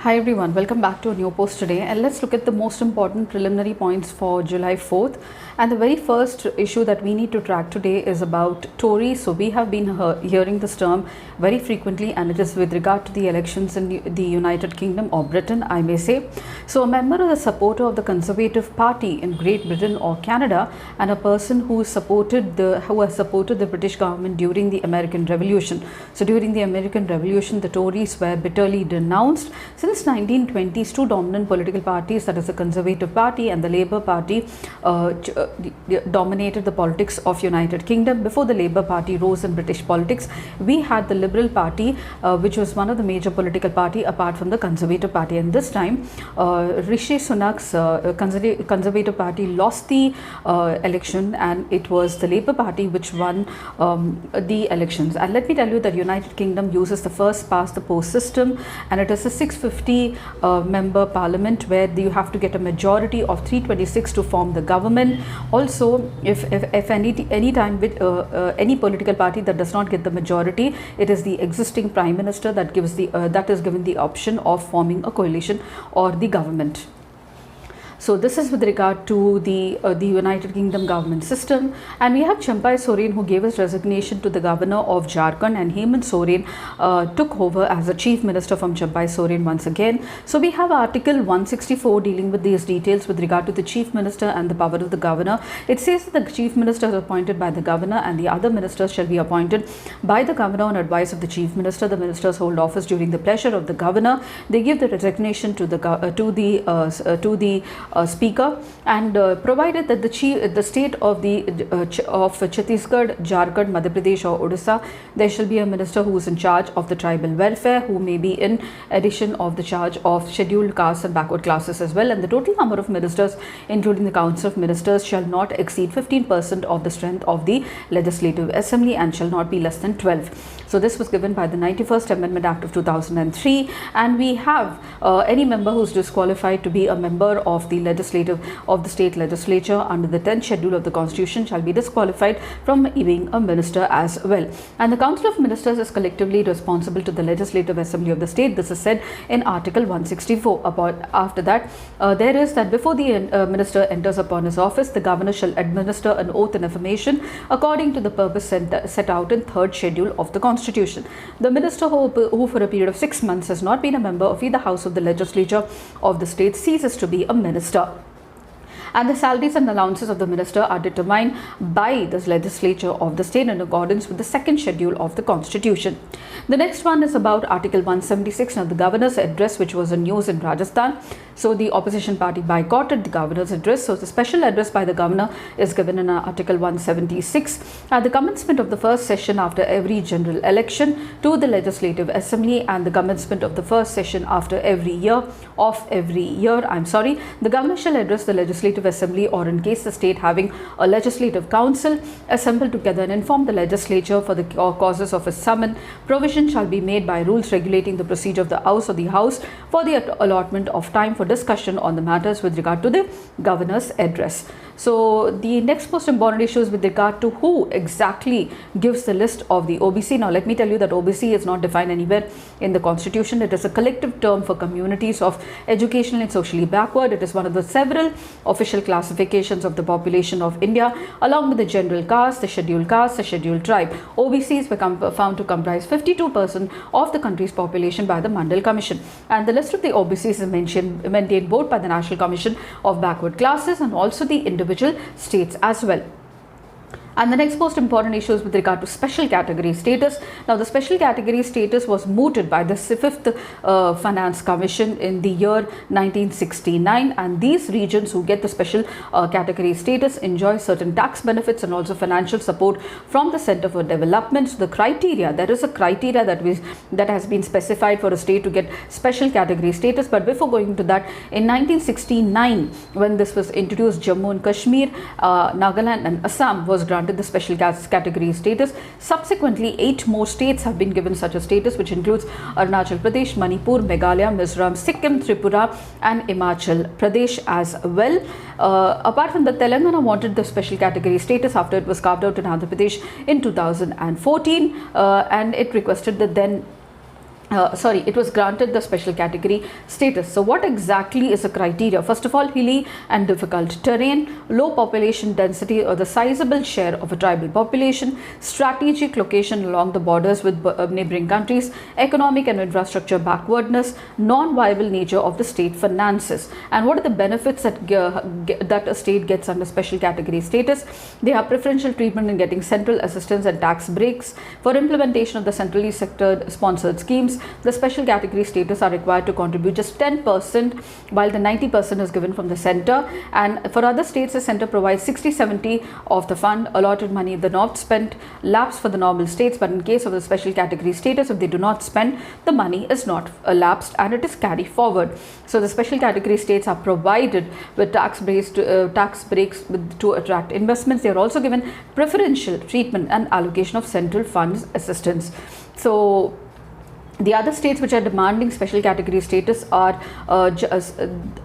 Hi everyone, welcome back to a new post today, and let's look at the most important preliminary points for July 4th. And the very first issue that we need to track today is about Tories. So we have been hearing this term very frequently, and it is with regard to the elections in the United Kingdom or Britain, I may say. So a member or a supporter of the Conservative Party in Great Britain or Canada, and a person who has supported the British government during the American Revolution. So during the American Revolution, the Tories were bitterly denounced. Since 1920s, two dominant political parties, that is the Conservative Party and the Labour Party, dominated the politics of United Kingdom. Before the Labour Party rose in British politics, we had the Liberal Party, which was one of the major political party apart from the Conservative Party. And this time, Rishi Sunak's Conservative Party lost the election, and it was the Labour Party which won the elections. And let me tell you that United Kingdom uses the first past the post system, and it is a 650 member parliament where you have to get a majority of 326 to form the government. Also, if any time with any political party that does not get the majority, it is the existing prime minister that is given the option of forming a coalition or the government. So this is with regard to the United Kingdom government system. And we have Champai Soren, who gave his resignation to the governor of Jharkhand, and Hemant Soren took over as the chief minister from Champai Soren once again. So we have Article 164 dealing with these details with regard to the chief minister and the power of the governor. It says that the chief minister is appointed by the governor, and the other ministers shall be appointed by the governor on advice of the chief minister. The ministers hold office during the pleasure of the governor. They give the resignation to the speaker, and provided that the state of Chhattisgarh, Jharkhand, Madhya Pradesh or Odisha, there shall be a minister who is in charge of the tribal welfare, who may be in addition of the charge of scheduled castes and backward classes as well. And the total number of ministers, including the council of ministers, shall not exceed 15% of the strength of the Legislative Assembly and shall not be less than 12. So this was given by the 91st Amendment Act of 2003, and we have any member who is disqualified to be a member of the state legislature under the 10th schedule of the Constitution shall be disqualified from being a minister as well. And the Council of Ministers is collectively responsible to the Legislative Assembly of the state. This is said in Article 164. After that, there is that before the minister enters upon his office, the governor shall administer an oath and affirmation according to the purpose set out in 3rd schedule of the Constitution. The minister who for a period of 6 months has not been a member of either house of the legislature of the state ceases to be a minister. And the salaries and allowances of the minister are determined by the legislature of the state in accordance with the 2nd schedule of the Constitution. The next one is about Article 176. Now, the governor's address, which was in news in Rajasthan. So the opposition party boycotted the governor's address. So the special address by the governor is given in Article 176. At the commencement of the first session after every general election to the Legislative Assembly, and the commencement of the first session after every year, the governor shall address the Legislative Assembly, or in case the state having a legislative council assemble together, and inform the legislature for the causes of his summon. Provision shall be made by rules regulating the procedure of the House for the allotment of time for discussion on the matters with regard to the governor's address. So the next most important issue is with regard to who exactly gives the list of the OBC. Now let me tell you that OBC is not defined anywhere in the Constitution. It is a collective term for communities of educationally and socially backward. It is one of the several official classifications of the population of India, along with the general caste, the scheduled tribe. OBCs were found to comprise 52% of the country's population by the Mandal Commission. And the list of the OBCs is maintained both by the National Commission of Backward Classes and also the individual states as well. And the next most important issue is with regard to special category status. Now, the special category status was mooted by the 5th Finance Commission in the year 1969, and these regions who get the special category status enjoy certain tax benefits and also financial support from the Center for Development. So the criteria, there is a criteria that has been specified for a state to get special category status. But before going to that, in 1969, when this was introduced, Jammu and Kashmir, Nagaland and Assam was granted the special category status. Subsequently, 8 more states have been given such a status, which includes Arunachal Pradesh, Manipur, Meghalaya, Mizoram, Sikkim, Tripura and Himachal Pradesh as well. Apart from that, Telangana wanted the special category status after it was carved out in Andhra Pradesh in 2014, and it requested the then it was granted the special category status. So what exactly is the criteria? First of all, hilly and difficult terrain, low population density or the sizable share of a tribal population, strategic location along the borders with neighboring countries, economic and infrastructure backwardness, non-viable nature of the state finances. And what are the benefits that a state gets under special category status? They have preferential treatment in getting central assistance and tax breaks for implementation of the centrally sector sponsored schemes. The special category status are required to contribute just 10%, while the 90% is given from the center. And for other states, the center provides 60-70 of the fund allotted money if the not spent lapse for the normal states. But in case of the special category status, if they do not spend, the money is not lapsed and it is carried forward. So the special category states are provided with tax breaks to attract investments. They are also given preferential treatment and allocation of central funds assistance. So the other states which are demanding special category status are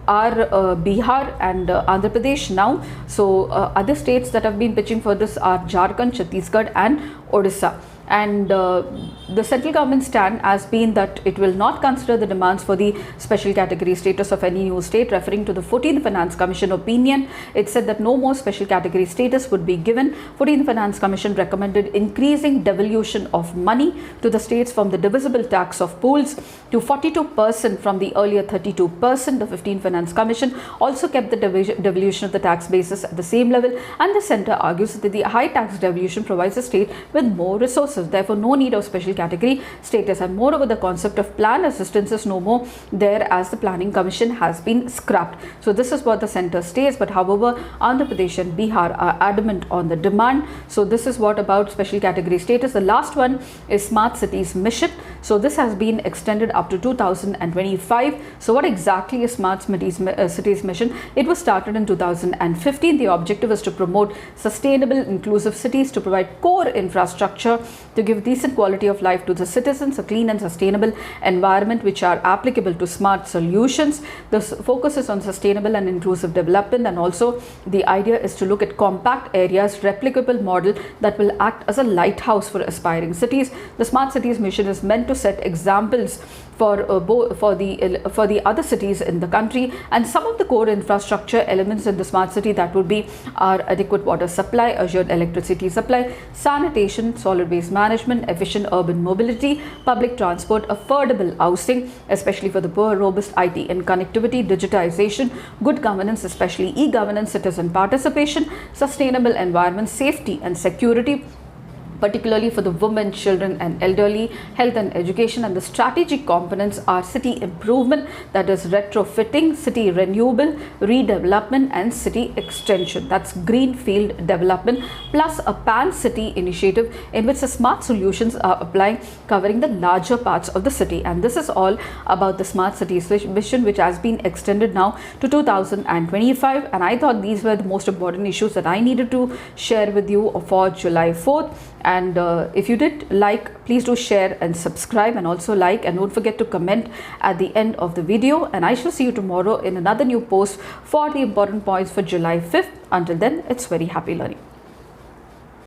Bihar and Andhra Pradesh now. So other states that have been pitching for this are Jharkhand, Chhattisgarh and Odisha. And the central government stand has been that it will not consider the demands for the special category status of any new state. Referring to the 14th Finance Commission opinion, it said that no more special category status would be given. 14th Finance Commission recommended increasing devolution of money to the states from the divisible tax of pools to 42% from the earlier 32%. The 15th Finance Commission also kept the devolution of the tax basis at the same level, and the centre argues that the high tax devolution provides the state with more resources. Therefore, no need of special category status. And moreover, the concept of plan assistance is no more there, as the Planning Commission has been scrapped. So this is what the centre states. But however, Andhra Pradesh and Bihar are adamant on the demand. So this is what about special category status. The last one is Smart Cities Mission. So this has been extended up to 2025. So what exactly is Smart Cities Mission? It was started in 2015. The objective is to promote sustainable, inclusive cities, to provide core infrastructure to give decent quality of life to the citizens, a clean and sustainable environment which are applicable to smart solutions. The focus is on sustainable and inclusive development, and also the idea is to look at compact areas, replicable model that will act as a lighthouse for aspiring cities. The Smart Cities Mission is meant to set examples for the other cities in the country, and some of the core infrastructure elements in the smart city that would be are adequate water supply, assured electricity supply, sanitation, solid waste management, efficient urban mobility, public transport, affordable housing, especially for the poor, robust IT and connectivity, digitization, good governance, especially e-governance, citizen participation, sustainable environment, safety and security, particularly for the women, children and elderly, health and education. And the strategic components are city improvement, that is retrofitting, city renewable, redevelopment and city extension, that's greenfield development, plus a pan-city initiative in which the smart solutions are applying, covering the larger parts of the city. And this is all about the Smart Cities Mission, which has been extended now to 2025. And I thought these were the most important issues that I needed to share with you for July 4th. And if you did like, please do share and subscribe, and also like, and don't forget to comment at the end of the video. And I shall see you tomorrow in another new post for the important points for July 5th. Until then, it's very happy learning.